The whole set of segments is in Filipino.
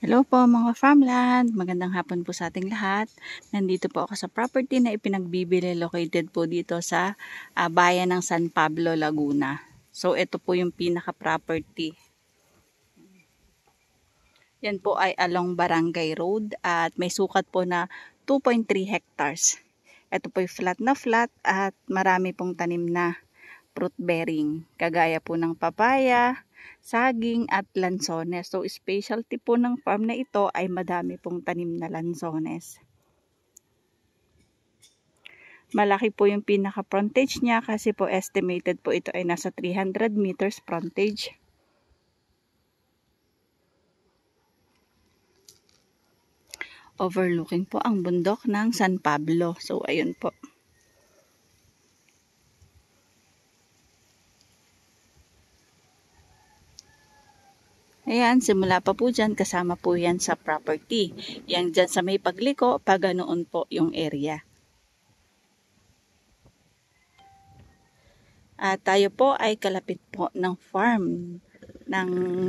Hello po mga farmland, magandang hapon po sa ating lahat. Nandito po ako sa property na ipinagbibili located po dito sa bayan ng San Pablo, Laguna. So ito po yung pinaka-property. Yan po ay along Barangay Road at may sukat po na 2.3 hectares. Ito po ay flat na flat at marami pong tanim na fruit bearing. Kagaya po ng papaya, saging at lansones. So specialty po ng farm na ito ay madami pong tanim na lansones. Malaki po yung pinaka frontage niya kasi po estimated po ito ay nasa 300 meters frontage. Overlooking po ang bundok ng San Pablo. So ayun po. Ayan, simula pa po dyan, kasama po yan sa property. Yan dyan sa may pagliko, paganoon po yung area. At tayo po ay kalapit po ng farm ng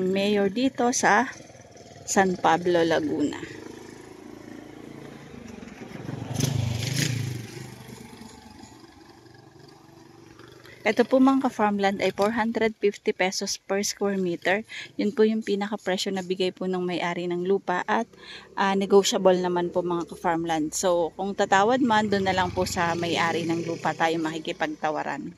mayor dito sa San Pablo, Laguna. Ito po mga ka-farmland ay 450 pesos per square meter. Yun po yung pinaka-presyo na bigay po ng may-ari ng lupa at negotiable naman po mga ka-farmland. So kung tatawad man, doon na lang po sa may-ari ng lupa tayo makikipagtawaran.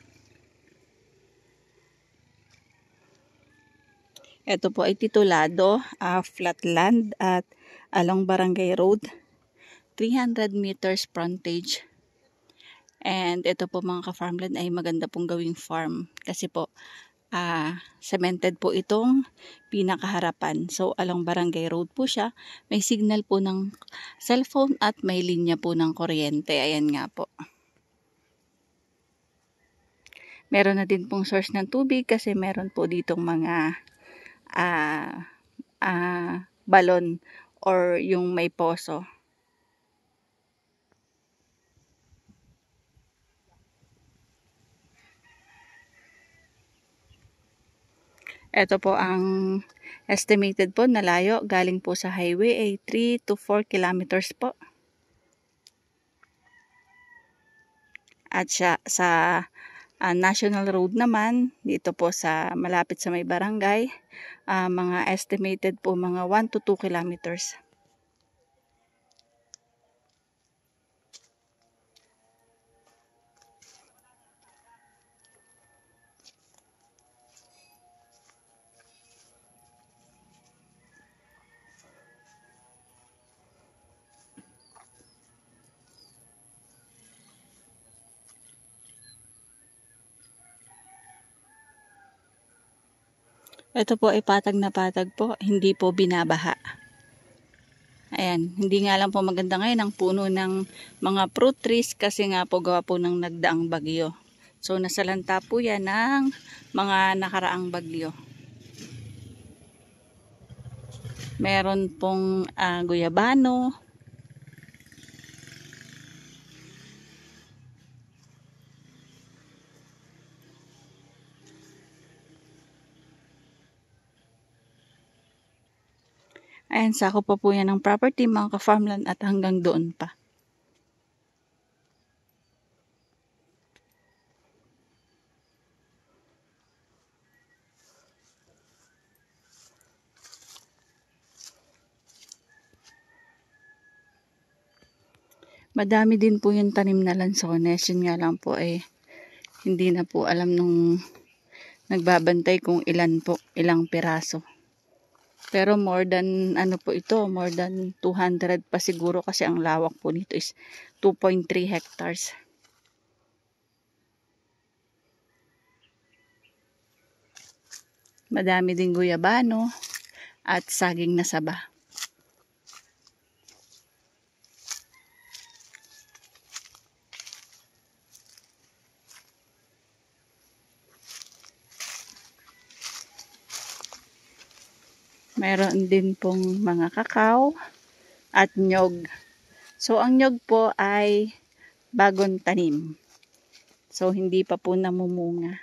Ito po ay titulado, flat land at along Barangay Road, 300 meters frontage. And ito po mga ka-farmland ay maganda pong gawing farm kasi po cemented po itong pinakaharapan. So along Barangay Road po siya, may signal po ng cellphone at may linya po ng kuryente. Ayan nga po. Meron na din pong source ng tubig kasi meron po ditong mga balon or yung may poso. Ito po ang estimated po na layo galing po sa highway ay 3 to 4 kilometers po. At sa national road naman, dito po sa malapit sa may barangay, mga estimated po mga 1 to 2 kilometers. Ito po ay patag na patag po, hindi po binabaha. Ayan, hindi nga lang po maganda ngayon ang puno ng mga fruit trees kasi nga po gawa po ng nagdaang bagyo. So nasalanta po yan ng mga nakaraang bagyo. Meron pong guyabano. Ayan, sako pa po yan ng property mga ka-farmland at hanggang doon pa. Madami din po yung tanim na lansones. Yun nga lang po hindi na po alam nung nagbabantay kung ilang piraso. Pero more than more than 200 pa siguro kasi ang lawak po nito is 2.3 hectares. Madami din guyabano at saging na saba. Meron din pong mga kakao at nyog. So, ang nyog po ay bagong tanim. So, hindi pa po namumunga.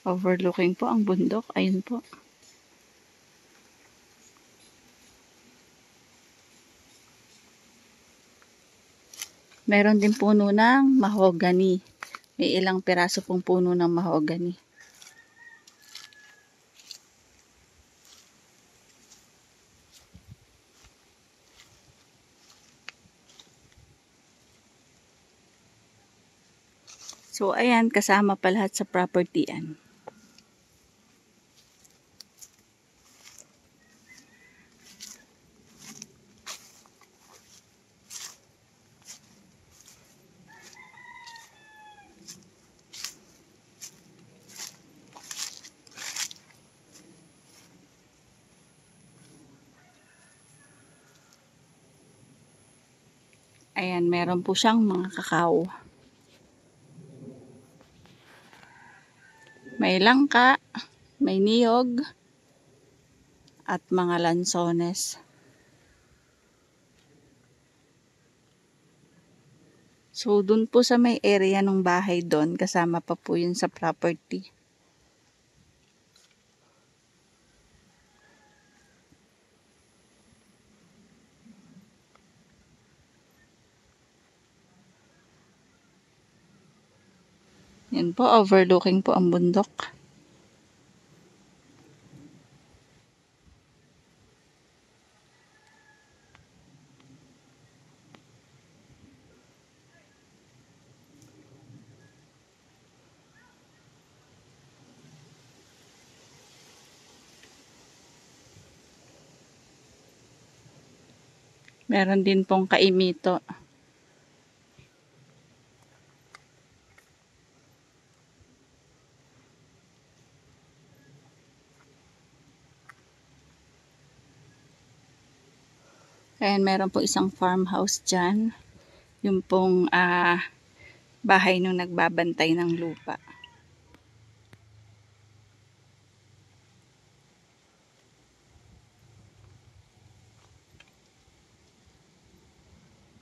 Overlooking po ang bundok. Ayun po. Meron din puno ng mahogany. May ilang piraso pong puno ng mahogany. So, ayan, kasama pa lahat sa property-an. Ayan, meron po siyang mga kakao. May langka, may niyog, at mga lansones. So, dun po sa may area ng bahay doon, kasama pa po yun sa property. Yan po, overlooking po ang bundok. Meron din pong kaimito. Ayan, meron po isang farmhouse dyan. Yung pong bahay nung nagbabantay ng lupa.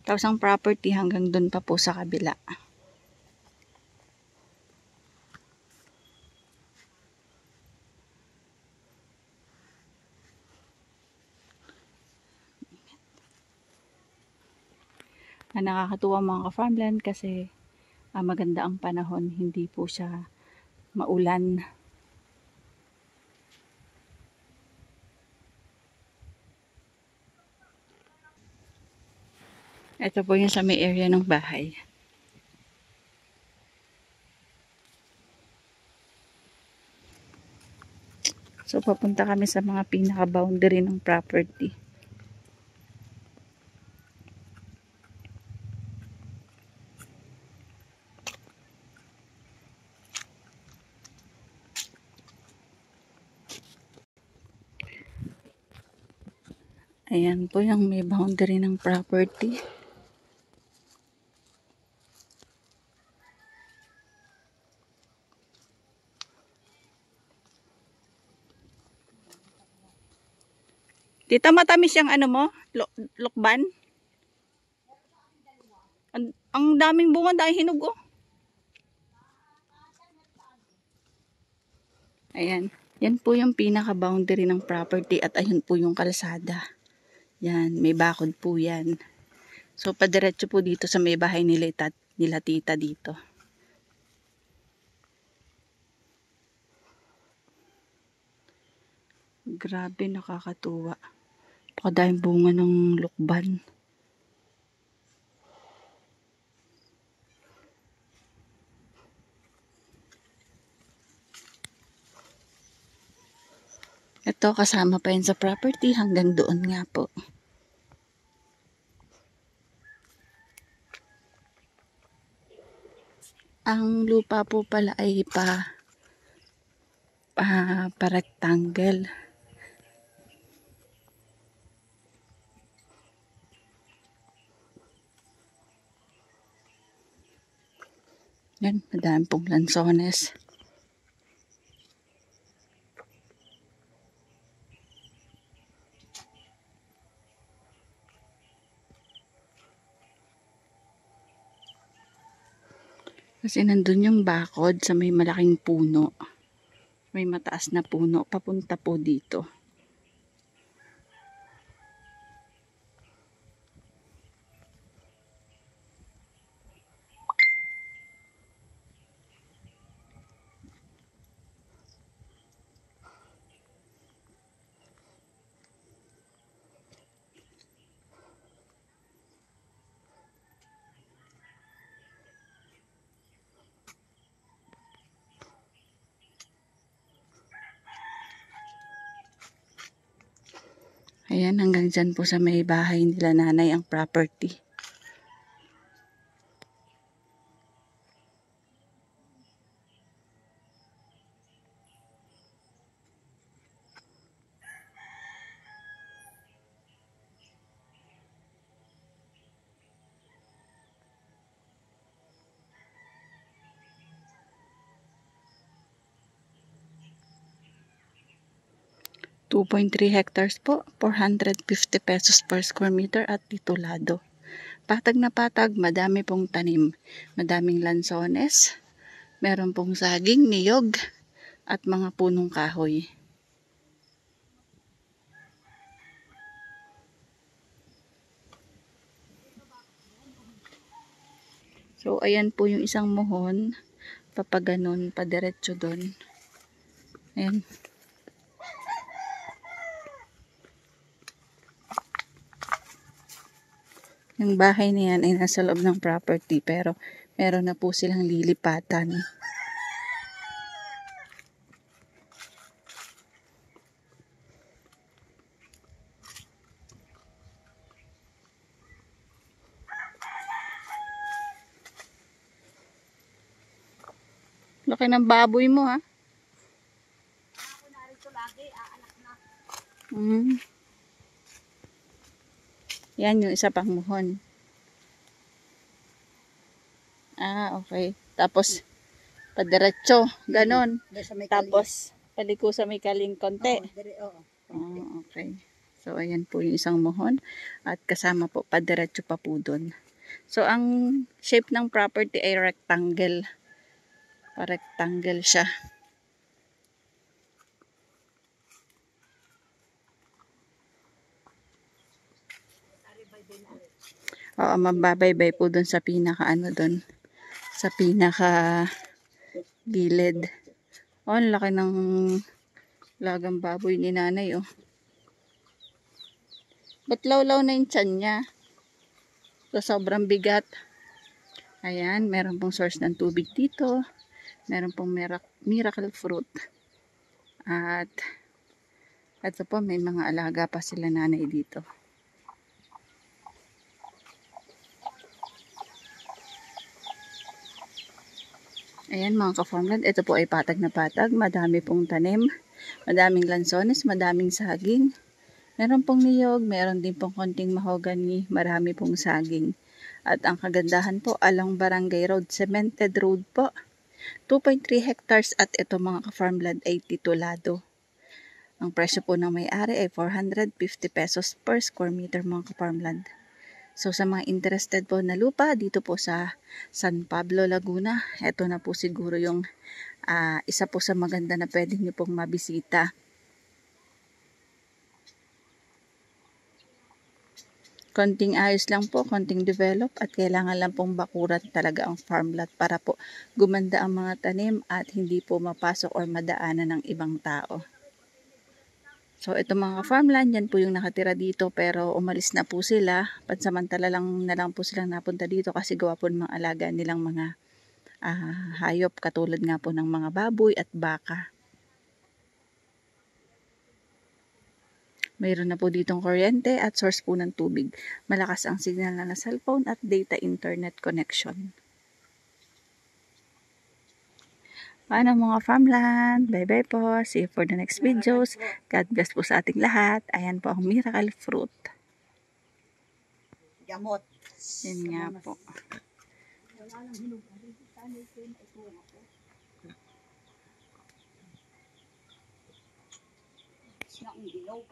Tapos ang property hanggang dun pa po sa kabila. Nakakatuwa mga ka-farmland kasi maganda ang panahon, hindi po siya maulan. Ito po yung sa may area ng bahay. So papunta kami sa mga pinaka-boundary ng property. Ayan po yung may boundary ng property. Tita, matamis yung ano mo? Lukban? Ang daming bunga dahil hinog oh. Ayan. Yan po yung pinaka-boundary ng property at ayun po yung kalsada. Yan, may bakod po yan. So, padiretso po dito sa may bahay nila tita dito. Grabe, nakakatuwa. Pakadahing bunga ng lukban. Ito, kasama pa yun sa property hanggang doon nga po. Ang lupa po pala ay pa-rectangle. Yan, madami pong lansones. Kasi nandun yung bakod sa may malaking puno. May mataas na puno papunta po dito. Ayan, hanggang dyan po sa may bahay nila nanay ang property. .3 hectares po, 450 pesos per square meter at titulado. Patag na patag, madami pong tanim. Madaming lansones, meron pong saging, niyog, at mga punong kahoy. So, ayan po yung isang muhon. Papaganon, padiretso doon. Ayan. Yung bahay na yan ay nasa loob ng property pero meron na po silang lilipatan. Laki ng baboy mo ha. Ako narito lagi, aanak na. Yan yung isa pang muhon. Okay. Tapos, padiretso. Ganon. Tapos, paliko sa may kaling konti. Okay. So, ayan po yung isang muhon. At kasama po, padiretso pa po doon. So, ang shape ng property ay rectangle. Rectangle siya. Oo, mababaybay po doon sa pinaka doon. Sa pinaka gilid. Ang laki ng lagang baboy ni nanay Ba't lawlaw na yung tiyan niya? So, sobrang bigat. Ayan, meron pong source ng tubig dito. Meron pong miracle fruit. At ito po, may mga alaga pa sila nanay dito. Ayan mga ka-farmland, ito po ay patag na patag. Madami pong tanim. Madaming lansones, madaming saging. Meron pong niyog, meron din pong konting mahogany, marami pong saging. At ang kagandahan po, along Barangay Road, cemented road po. 2.3 hectares at ito mga ka-farmland ay titulado. Ang presyo po ng may-ari ay 450 pesos per square meter mga ka-farmland. So sa mga interested po na lupa dito po sa San Pablo, Laguna, ito na po siguro yung isa po sa maganda na pwede nyo pong mabisita. Konting ayos lang po, konting develop at kailangan lang pong bakuran talaga ang farm lot para po gumanda ang mga tanim at hindi po mapasok or madaanan ng ibang tao. So ito mga farmland, yan po yung nakatira dito pero umalis na po sila. Pansamantala lang na lang po silang napunta dito kasi gawa po ng mga alaga nilang mga hayop katulad nga po ng mga baboy at baka. Mayroon na po ditong kuryente at source po ng tubig. Malakas ang signal na cellphone at data internet connection. Paano mga farmland? Bye-bye po. See you for the next videos. God bless po sa ating lahat. Ayan po ang miracle fruit. Gamot. Yan nga po. Isang bilog.